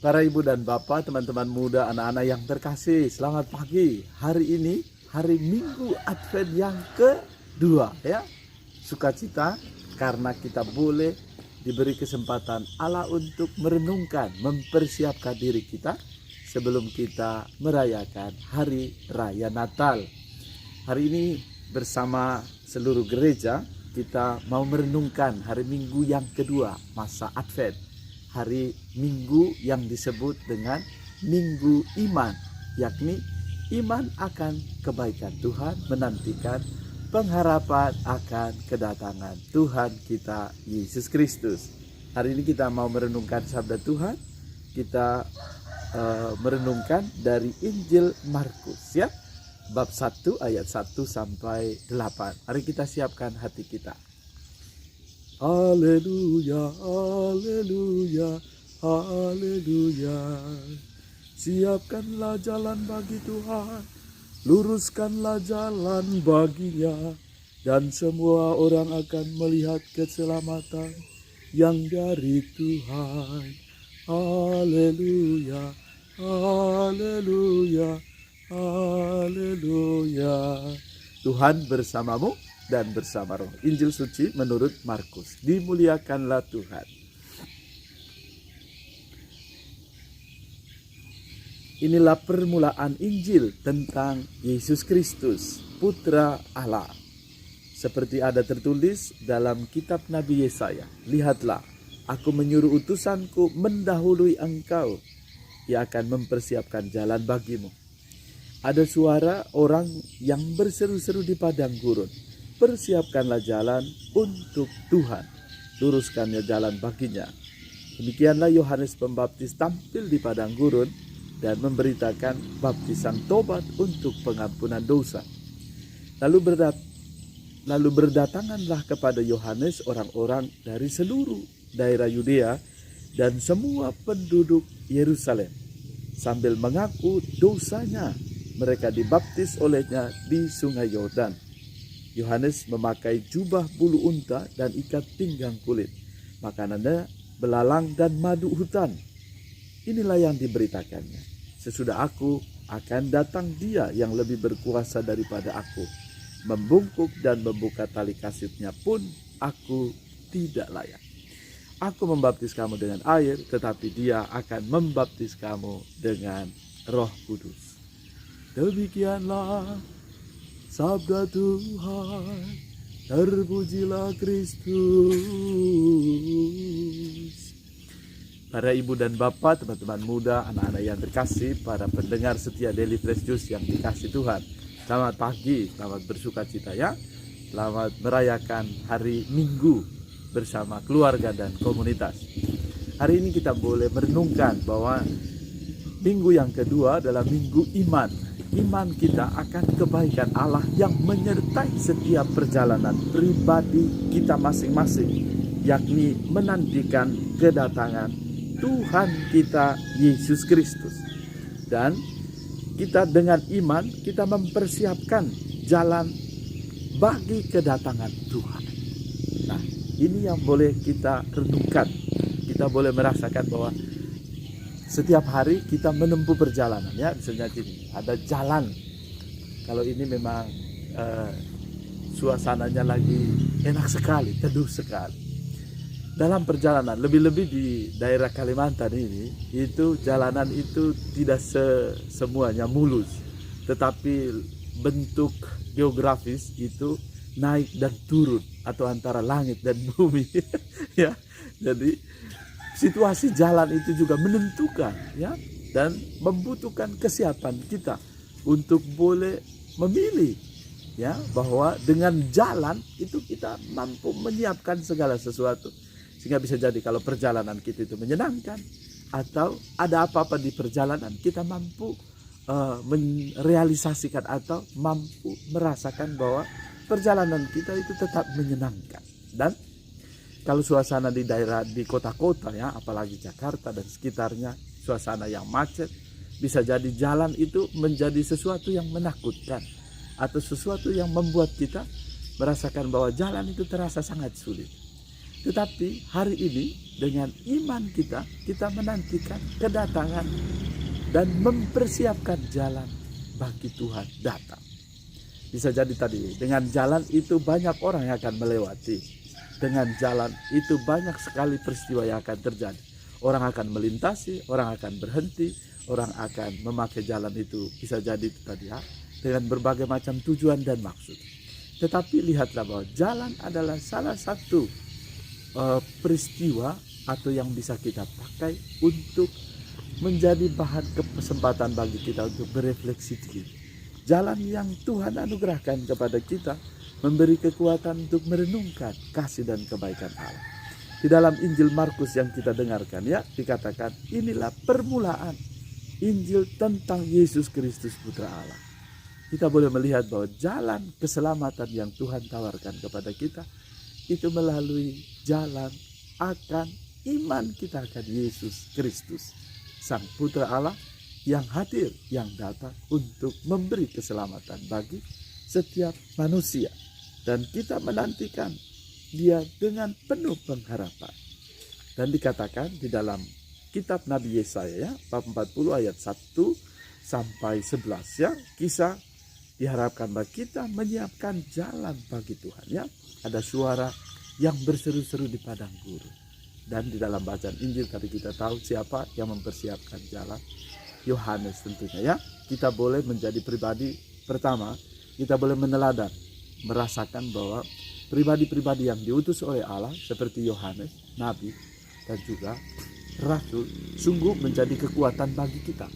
Para ibu dan bapak, teman-teman muda, anak-anak yang terkasih, selamat pagi. Hari ini hari Minggu Advent yang kedua, ya. Sukacita karena kita boleh diberi kesempatan Allah untuk merenungkan, mempersiapkan diri kita sebelum kita merayakan hari raya Natal. Hari ini bersama seluruh gereja kita mau merenungkan hari Minggu yang kedua masa Advent. Hari Minggu yang disebut dengan Minggu Iman, yakni iman akan kebaikan Tuhan, menantikan pengharapan akan kedatangan Tuhan kita Yesus Kristus. Hari ini kita mau merenungkan sabda Tuhan. Kita merenungkan dari Injil Markus, ya, bab 1 ayat 1 sampai 8. Mari kita siapkan hati kita. Haleluya, haleluya, haleluya. Siapkanlah jalan bagi Tuhan, luruskanlah jalan baginya, dan semua orang akan melihat keselamatan yang dari Tuhan. Haleluya, haleluya, haleluya. Tuhan bersamamu dan bersama roh. Injil suci menurut Markus. Dimuliakanlah Tuhan. Inilah permulaan Injil tentang Yesus Kristus, Putra Allah. Seperti ada tertulis dalam kitab Nabi Yesaya, lihatlah, aku menyuruh utusanku mendahului engkau. Ia akan mempersiapkan jalan bagimu. Ada suara orang yang berseru-seru di padang gurun. Persiapkanlah jalan untuk Tuhan, luruskannya jalan baginya. Demikianlah Yohanes Pembaptis tampil di padang gurun dan memberitakan baptisan tobat untuk pengampunan dosa. Lalu berdatanganlah kepada Yohanes orang-orang dari seluruh daerah Yudea dan semua penduduk Yerusalem. Sambil mengaku dosanya, mereka dibaptis olehnya di sungai Yordan. Yohanes memakai jubah bulu unta dan ikat pinggang kulit. Makanannya belalang dan madu hutan. Inilah yang diberitakannya. Sesudah aku akan datang dia yang lebih berkuasa daripada aku. Membungkuk dan membuka tali kasutnya pun aku tidak layak. Aku membaptis kamu dengan air, tetapi dia akan membaptis kamu dengan Roh Kudus. Demikianlah sabda Tuhan, terpujilah Kristus. Para ibu dan bapak, teman-teman muda, anak-anak yang terkasih, para pendengar setia Daily Fresh Juice yang dikasih Tuhan, selamat pagi, selamat bersukacita, ya. Selamat merayakan hari Minggu bersama keluarga dan komunitas. Hari ini kita boleh merenungkan bahwa Minggu yang kedua adalah Minggu Iman. Iman kita akan kebaikan Allah yang menyertai setiap perjalanan pribadi kita masing-masing, yakni menantikan kedatangan Tuhan kita Yesus Kristus. Dan kita dengan iman kita mempersiapkan jalan bagi kedatangan Tuhan. Nah, ini yang boleh kita renungkan. Kita boleh merasakan bahwa setiap hari kita menempuh perjalanan, ya. Misalnya gini, ada jalan. Kalau ini memang suasananya lagi enak sekali, teduh sekali. Dalam perjalanan, lebih-lebih di daerah Kalimantan ini, itu jalanan itu tidak semuanya mulus, tetapi bentuk geografis itu naik dan turun atau antara langit dan bumi, ya. Jadi situasi jalan itu juga menentukan, ya, dan membutuhkan kesiapan kita untuk boleh memilih, ya, bahwa dengan jalan itu kita mampu menyiapkan segala sesuatu. Sehingga bisa jadi kalau perjalanan kita itu menyenangkan atau ada apa-apa di perjalanan, kita mampu merealisasikan atau mampu merasakan bahwa perjalanan kita itu tetap menyenangkan. Dan kalau suasana di daerah, di kota-kota, ya, apalagi Jakarta dan sekitarnya, suasana yang macet, bisa jadi jalan itu menjadi sesuatu yang menakutkan atau sesuatu yang membuat kita merasakan bahwa jalan itu terasa sangat sulit. Tetapi hari ini dengan iman kita menantikan kedatangan dan mempersiapkan jalan bagi Tuhan datang. Bisa jadi tadi dengan jalan itu banyak orang yang akan melewati. Dengan jalan itu banyak sekali peristiwa yang akan terjadi. Orang akan melintasi, orang akan berhenti, orang akan memakai jalan itu. Bisa jadi itu tadi ya, dengan berbagai macam tujuan dan maksud. Tetapi lihatlah bahwa jalan adalah salah satu peristiwa atau yang bisa kita pakai untuk menjadi bahan kesempatan bagi kita untuk berefleksi diri. Jalan yang Tuhan anugerahkan kepada kita memberi kekuatan untuk merenungkan kasih dan kebaikan Allah. Di dalam Injil Markus yang kita dengarkan ya, dikatakan inilah permulaan Injil tentang Yesus Kristus Putra Allah. Kita boleh melihat bahwa jalan keselamatan yang Tuhan tawarkan kepada kita itu melalui jalan akan iman kita akan Yesus Kristus, Sang Putra Allah yang hadir, yang datang untuk memberi keselamatan bagi setiap manusia. Dan kita menantikan dia dengan penuh pengharapan. Dan dikatakan di dalam kitab Nabi Yesaya ya, bab 40 ayat 1 sampai 11 ya, kisah diharapkan bagi kita menyiapkan jalan bagi Tuhan ya. Ada suara yang berseru-seru di padang gurun. Dan di dalam bacaan Injil tadi kita tahu siapa yang mempersiapkan jalan. Yohanes tentunya ya. Kita boleh menjadi pribadi pertama, kita boleh meneladan, merasakan bahwa pribadi-pribadi yang diutus oleh Allah seperti Yohanes, Nabi dan juga Rasul sungguh menjadi kekuatan bagi kita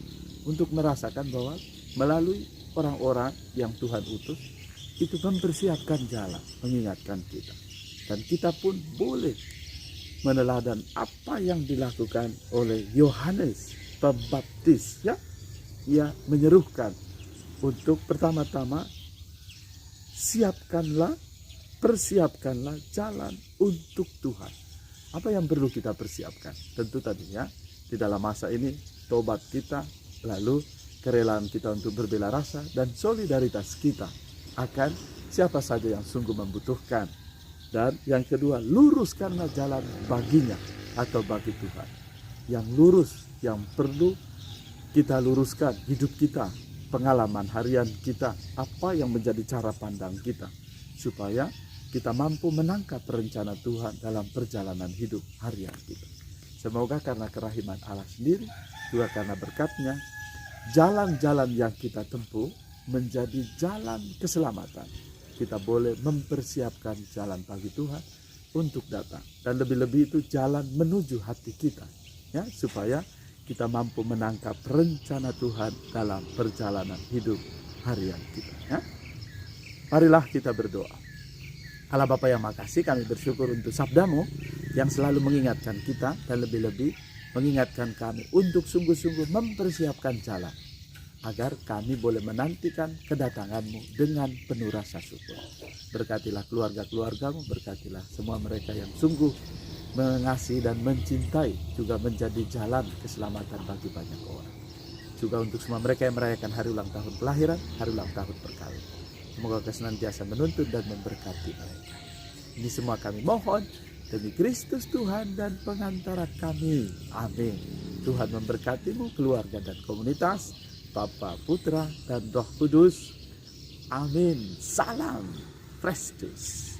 untuk merasakan bahwa melalui orang-orang yang Tuhan utus itu mempersiapkan jalan, mengingatkan kita. Dan kita pun boleh meneladan apa yang dilakukan oleh Yohanes Pembaptis ya. Ia menyerukan untuk pertama-tama persiapkanlah jalan untuk Tuhan. Apa yang perlu kita persiapkan? Tentu tadinya di dalam masa ini tobat kita, lalu kerelaan kita untuk berbela rasa dan solidaritas kita akan siapa saja yang sungguh membutuhkan. Dan yang kedua, luruskanlah jalan baginya atau bagi Tuhan. Yang lurus, yang perlu kita luruskan hidup kita, pengalaman harian kita, apa yang menjadi cara pandang kita, supaya kita mampu menangkap rencana Tuhan dalam perjalanan hidup harian kita. Semoga karena kerahiman Allah sendiri, juga karena berkat-Nya, jalan-jalan yang kita tempuh menjadi jalan keselamatan. Kita boleh mempersiapkan jalan bagi Tuhan untuk datang. Dan lebih-lebih itu jalan menuju hati kita, ya, supaya kita mampu menangkap rencana Tuhan dalam perjalanan hidup harian kita. Ya. Marilah kita berdoa. Allah Bapa yang makasih, kami bersyukur untuk sabda-Mu yang selalu mengingatkan kita dan lebih-lebih mengingatkan kami untuk sungguh-sungguh mempersiapkan jalan agar kami boleh menantikan kedatangan-Mu dengan penuh rasa syukur. Berkatilah keluarga-keluarga-Mu, berkatilah semua mereka yang sungguh mengasihi dan mencintai, juga menjadi jalan keselamatan bagi banyak orang. Juga untuk semua mereka yang merayakan hari ulang tahun kelahiran, hari ulang tahun perkawinan. Semoga Kau senantiasa menuntun dan memberkati mereka. Ini semua kami mohon demi Kristus Tuhan dan pengantara kami. Amin. Tuhan memberkati-Mu, keluarga dan komunitas, Bapa, Putra, dan Roh Kudus. Amin. Salam Fresh Juice.